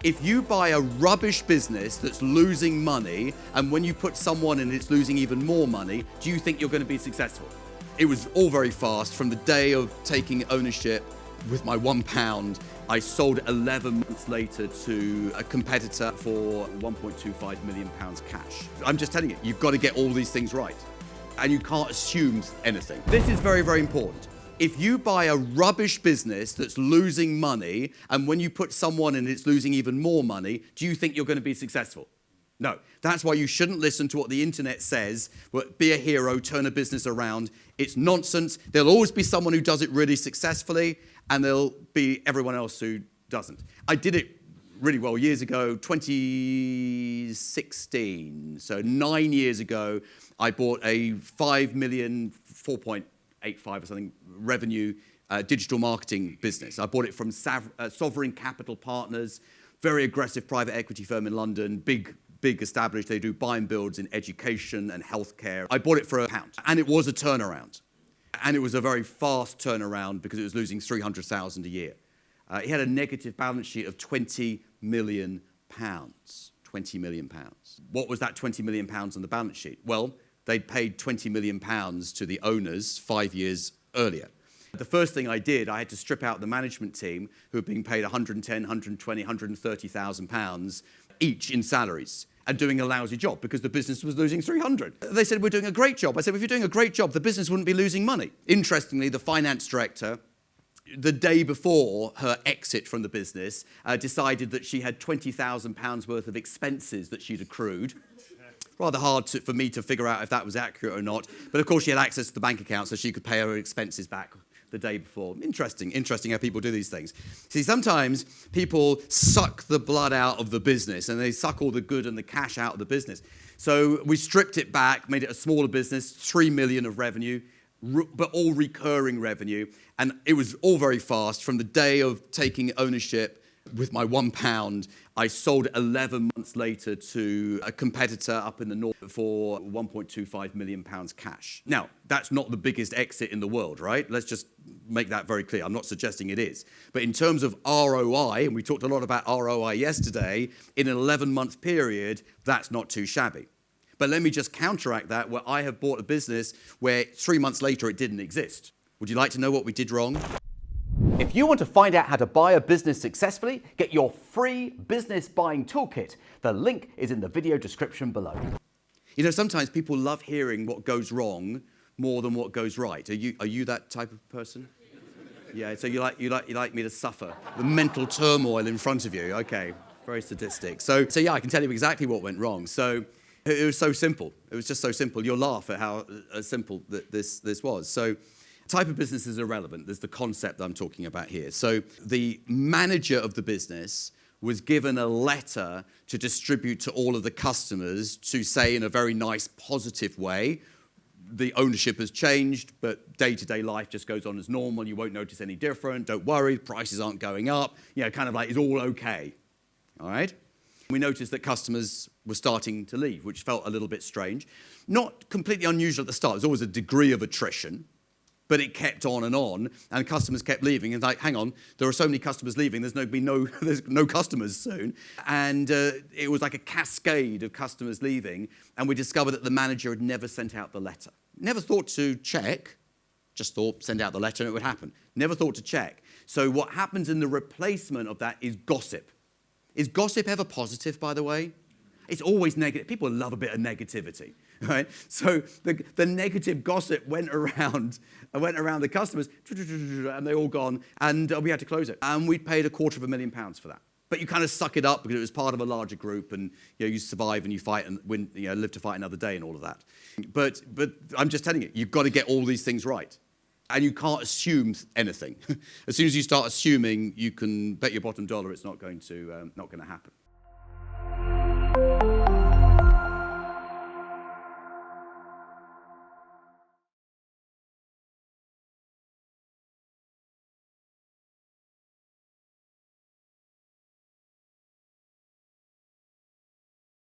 If you buy a rubbish business that's losing money, and when you put someone in it's losing even more money, do you think you're going to be successful? It was all very fast. From the day of taking ownership with my £1, I sold 11 months later to a competitor for £1.25 million cash. I'm just telling you, you've got to get all these things right. And you can't assume anything. This is very, very important. If you buy a rubbish business that's losing money, and when you put someone in it's losing even more money, do you think you're going to be successful? No. That's why you shouldn't listen to what the internet says, but be a hero, turn a business around. It's nonsense. There'll always be someone who does it really successfully, and there'll be everyone else who doesn't. I did it really well years ago, 2016. So 9 years ago, I bought a 5 million, 4.85 or something, revenue digital marketing business. I bought it from Sovereign Capital Partners, very aggressive private equity firm in London, big established. They do buy and builds in education and healthcare. I bought it for £1, and it was a turnaround. And it was a very fast turnaround because it was losing 300,000 a year. It had a negative balance sheet of £20 million. £20 million. What was that £20 million on the balance sheet? Well, they'd paid £20 million to the owners 5 years earlier. The first thing I did, I had to strip out the management team who were being paid £110,000, £120,000, £130,000 each in salaries and doing a lousy job because the business was losing 300. They said, we're doing a great job. I said, well, if you're doing a great job, the business wouldn't be losing money. Interestingly, the finance director, the day before her exit from the business, decided that she had £20,000 worth of expenses that she'd accrued. Rather hard for me to figure out if that was accurate or not. But of course, she had access to the bank account so she could pay her expenses back the day before. Interesting how people do these things. See, sometimes people suck the blood out of the business and they suck all the good and the cash out of the business. So we stripped it back, made it a smaller business, 3 million of revenue, but all recurring revenue. And it was all very fast. From the day of taking ownership with my £1, I sold 11 months later to a competitor up in the north for £1.25 million cash. Now, that's not the biggest exit in the world, right? Let's just make that very clear. I'm not suggesting it is. But in terms of ROI, and we talked a lot about ROI yesterday, in an 11-month period, that's not too shabby. But let me just counteract that, where I have bought a business where 3 months later it didn't exist. Would you like to know what we did wrong? If you want to find out how to buy a business successfully, get your free business buying toolkit. The link is in the video description below. You know, sometimes people love hearing what goes wrong more than what goes right. Are you that type of person? Yeah, so you like me to suffer the mental turmoil in front of you. Okay, very sadistic. So yeah, I can tell you exactly what went wrong. So it was so simple. It was just so simple. You'll laugh at how simple that this was. So type of business is irrelevant. There's the concept that I'm talking about here. So the manager of the business was given a letter to distribute to all of the customers to say in a very nice, positive way, the ownership has changed, but day-to-day life just goes on as normal. You won't notice any different. Don't worry, prices aren't going up. You know, kind of like it's all okay. All right? We noticed that customers were starting to leave, which felt a little bit strange. Not completely unusual at the start. There's always a degree of attrition. But it kept on, and customers kept leaving. And like, hang on, there are so many customers leaving, there's no customers soon. And it was like a cascade of customers leaving. And we discovered that the manager had never sent out the letter. Never thought to check, just thought send out the letter and it would happen. Never thought to check. So what happens in the replacement of that is gossip. Is gossip ever positive, by the way? It's always negative. People love a bit of negativity, right? So the negative gossip went around the customers, and they all gone, and we had to close it. And we paid £250,000 for that. But you kind of suck it up because it was part of a larger group, and you survive and you fight and win, live to fight another day and all of that. But I'm just telling you, you've got to get all these things right. And you can't assume anything. As soon as you start assuming, you can bet your bottom dollar it's not going to happen.